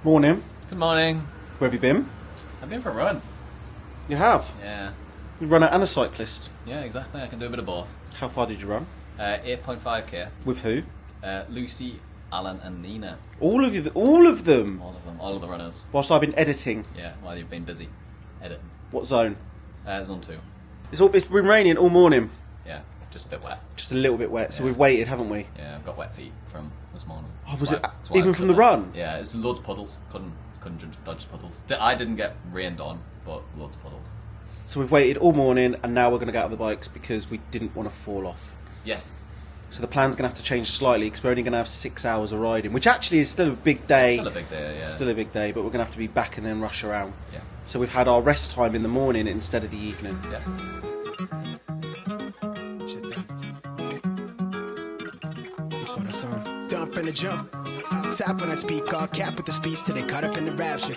Morning. Good morning. Where have you been? I've been for a run. You have? Yeah. You run and a cyclist. Yeah, exactly. I can do a bit of both. How far did you run? 8.5k. With who? Lucy, Alan and Nina. All of you? All of them? All of them. All of the runners. Whilst I've been editing. Yeah, while you've been busy editing. What zone? Zone 2. It's been raining all morning. Yeah, just a bit wet. Just a little bit wet, so Yeah. we've waited, haven't we? Yeah, I've got wet feet from this morning. Oh, was That's it why even I from the couldn't- run? Yeah, it's loads of puddles. Couldn't dodge puddles. I didn't get rained on, but loads of puddles. So we've waited all morning, and now we're going to get out of the bikes because we didn't want to fall off. Yes. So the plan's going to have to change slightly because we're only going to have 6 hours of riding, which actually is still a big day. It's still a big day, yeah. Still a big day, but we're going to have to be back and then rush around. Yeah. So we've had our rest time in the morning instead of the evening. Yeah. Dump in the jump. Tap when I speak, all cap with the speech till they caught up in the rapture.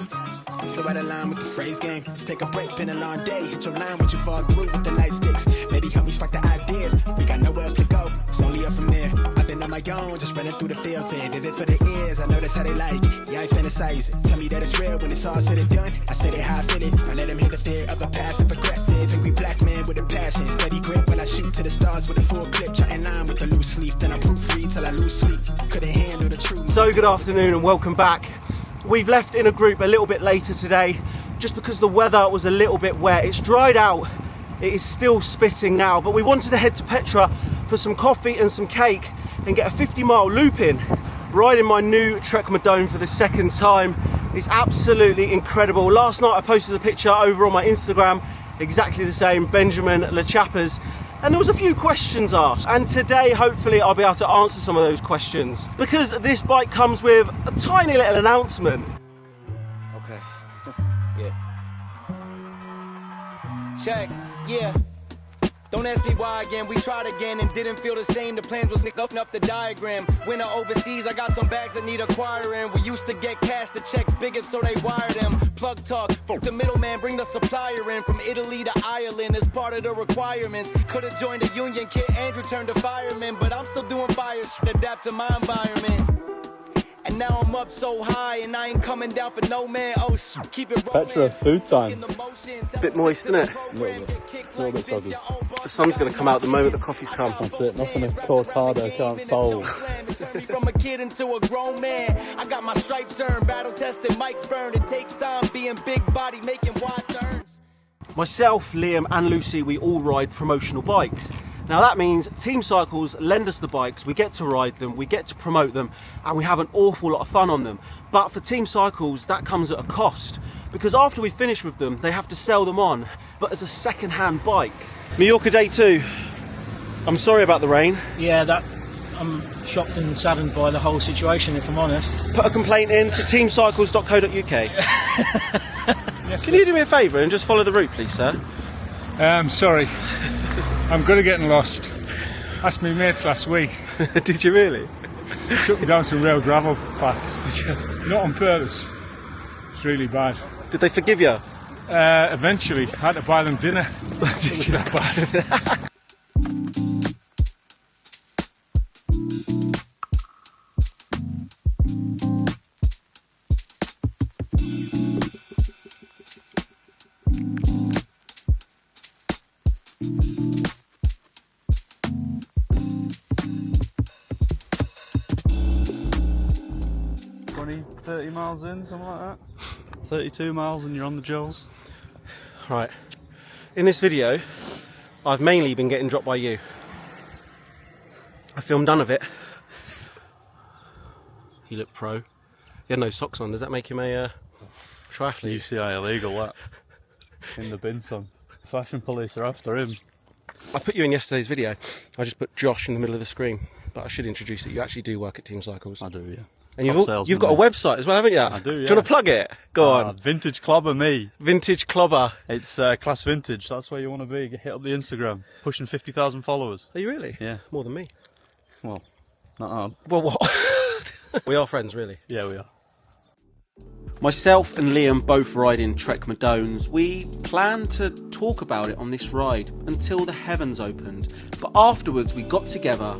I'm so out of line with the phrase game. Let's take a break, been a long day. Hit your line with you fall through with the light sticks. Maybe help me spark the ideas. We got nowhere else to go. It's only up from there. I've been on my own, just running through the field. Say vivid for the ears. I know that's how they like it. Yeah, I fantasize it. Tell me that it's real when it's all said and done. I said it how I fit it. I let them hear the fear of a passive aggressive. Angry black man with a passion. Steady grip while I shoot to the stars with a full clip. Chatting line with the loose leaf. Then I proofread till I lose sleep. Couldn't handle the truth. So good afternoon and welcome back. We've left in a group a little bit later today just because the weather was a little bit wet. It's dried out, it is still spitting now, but we wanted to head to Petra for some coffee and some cake and get a 50-mile loop in. Riding my new Trek Madone for the second time. It's absolutely incredible. Last night I posted a picture over on my Instagram, exactly the same, Benjamin Le Chappers. And there was a few questions asked, and today hopefully I'll be able to answer some of those questions because this bike comes with a tiny little announcement. Okay. Yeah. Check. Yeah. Don't ask me why again, we tried again and didn't feel the same. The plans was open up the diagram. Winter overseas, I got some bags that need acquiring. We used to get cash, the checks bigger so they wire them. Plug talk, fuck the middleman, bring the supplier in. From Italy to Ireland as part of the requirements. Could've joined the union, Kid Andrew turned to fireman. But I'm still doing fire shit, adapt to my environment. And now I'm up so high and I ain't coming down for no man. Oh shit, keep it rolling. Petra, food time. Bit moist, isn't it? A little bit soggy. The sun's going to come out the moment the coffee's come. That's it, nothing a cortado can't solve. From a kid into a grown man, I got my stripes earned, battle tested, mics burned. It takes time being big body, making wide turns. Myself, Liam and Lucy, we all ride promotional bikes. Now that means Team Cycles lend us the bikes, we get to ride them, we get to promote them, and we have an awful lot of fun on them. But for Team Cycles, that comes at a cost, because after we finish with them, they have to sell them on, but as a second-hand bike. Mallorca day 2. I'm sorry about the rain. Yeah, I'm shocked and saddened by the whole situation, if I'm honest. Put a complaint in to teamcycles.co.uk. Yes, Can you do me a favour and just follow the route, please, sir? Sorry, I'm good at getting lost. Asked me mates last week. Did you really? Took me down some real gravel paths. Did you? Not on purpose. It's really bad. Did they forgive you? Eventually, I had to buy them dinner. It was that bad. 30 miles in, something like that. 32 miles and you're on the Jills. Right. In this video, I've mainly been getting dropped by you. I filmed none of it. You look pro. You had no socks on. Does that make him a triathlete? UCI illegal, that. In the bin, son. Fashion police are after him. I put you in yesterday's video. I just put Josh in the middle of the screen. But I should introduce that you actually do work at Team Cycles. I do, yeah. And you've got a website as well, haven't you? I do, yeah. Do you want to plug it? Go on. Vintage Clobber me. Vintage Clobber. It's Class Vintage. That's where you want to be. Hit up the Instagram. Pushing 50,000 followers. Are you really? Yeah. More than me. Well, not hard. Well, what? We are friends, really. Yeah, we are. Myself and Liam both ride in Trek Madones. We planned to talk about it on this ride until the heavens opened. But afterwards we got together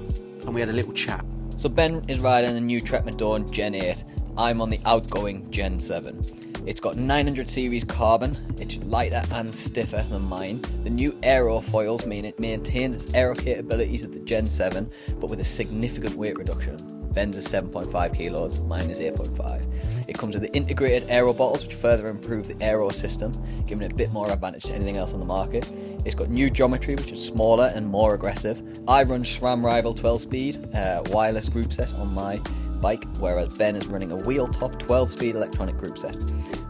and we had a little chat. So Ben is riding the new Trek Madone Gen 8 I'm on the outgoing Gen 7. It's got 900 series carbon, it's lighter and stiffer than mine. The new aerofoils mean it maintains its aero capabilities of the Gen 7, but with a significant weight reduction. Ben's is 7.5 kilos, mine is 8.5. It comes with the integrated aero bottles, which further improve the aero system, giving it a bit more advantage to anything else on the market. It's got new geometry, which is smaller and more aggressive. I run SRAM Rival 12-speed wireless group set on my bike, whereas Ben is running a wheel top 12-speed electronic group set.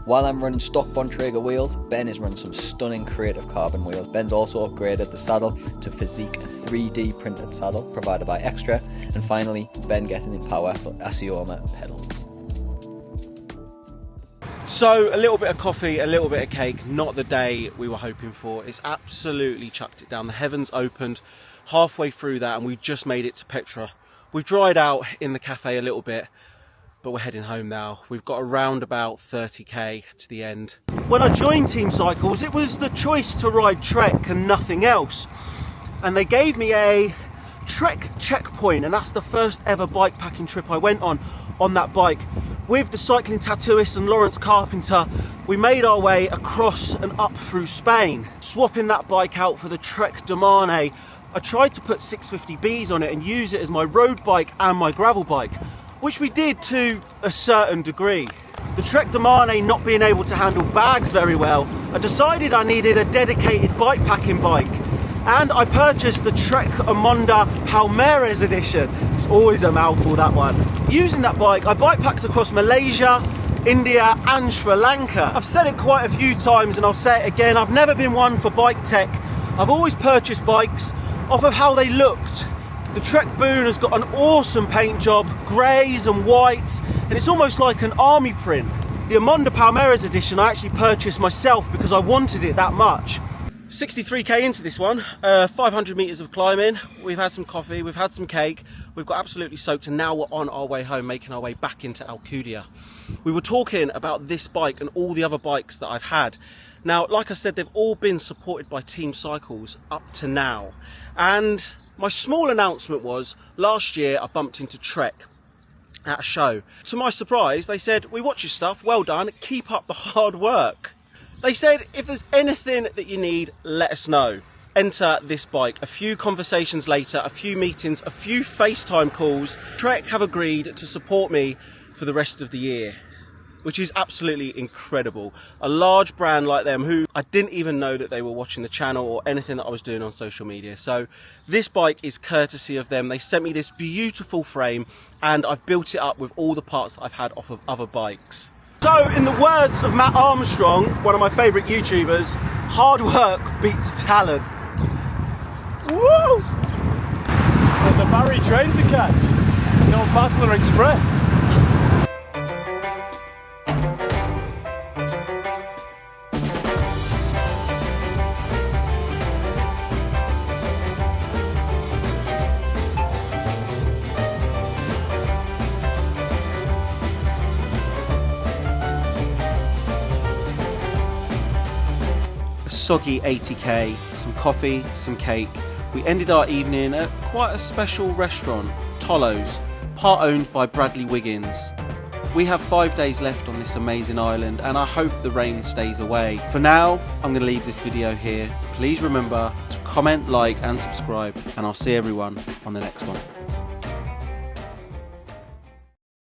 While I'm running stock Bontrager wheels, Ben is running some stunning creative carbon wheels. Ben's also upgraded the saddle to Physique 3D printed saddle provided by Extra, and finally Ben getting in power for Asioma pedals. So a little bit of coffee, a little bit of cake, not the day we were hoping for. It's absolutely chucked it down. The heavens opened halfway through that and we just made it to Petra. We've dried out in the cafe a little bit, but we're heading home now. We've got around about 30k to the end. When I joined Team Cycles, it was the choice to ride Trek and nothing else. And they gave me a Trek checkpoint, and that's the first ever bike packing trip I went on that bike. With the cycling tattooist and Lawrence Carpenter, we made our way across and up through Spain, swapping that bike out for the Trek Madone. I tried to put 650Bs on it and use it as my road bike and my gravel bike, which we did to a certain degree. The Trek Madone not being able to handle bags very well, I decided I needed a dedicated bike packing bike, and I purchased the Trek Madone Palmares edition. It's always a mouthful, that one. Using that bike, I bike packed across Malaysia, India and Sri Lanka. I've said it quite a few times and I'll say it again, I've never been one for bike tech. I've always purchased bikes off of how they looked. The Trek Boon has got an awesome paint job, greys and whites, and it's almost like an army print. The Madone Palmares edition I actually purchased myself because I wanted it that much. 63k into this one, 500 meters of climbing. We've had some coffee, we've had some cake, we've got absolutely soaked, and now we're on our way home, making our way back into Alcudia. We were talking about this bike and all the other bikes that I've had. Now, like I said, they've all been supported by Team Cycles up to now. And my small announcement was, last year I bumped into Trek at a show. To my surprise, they said, "We watch your stuff, well done, keep up the hard work." They said, if there's anything that you need, let us know. Enter this bike. A few conversations later, a few meetings, a few FaceTime calls, Trek have agreed to support me for the rest of the year, which is absolutely incredible. A large brand like them, who I didn't even know that they were watching the channel or anything that I was doing on social media. So this bike is courtesy of them. They sent me this beautiful frame and I've built it up with all the parts that I've had off of other bikes. So in the words of Matt Armstrong, one of my favourite YouTubers, hard work beats talent. Woo! There's a Barry train to catch. No Basler Express. Soggy 80k, some coffee, some cake. We ended our evening at quite a special restaurant, Tolo's, part owned by Bradley Wiggins. We have 5 days left on this amazing island and I hope the rain stays away. For now, I'm going to leave this video here. Please remember to comment, like and subscribe, and I'll see everyone on the next one.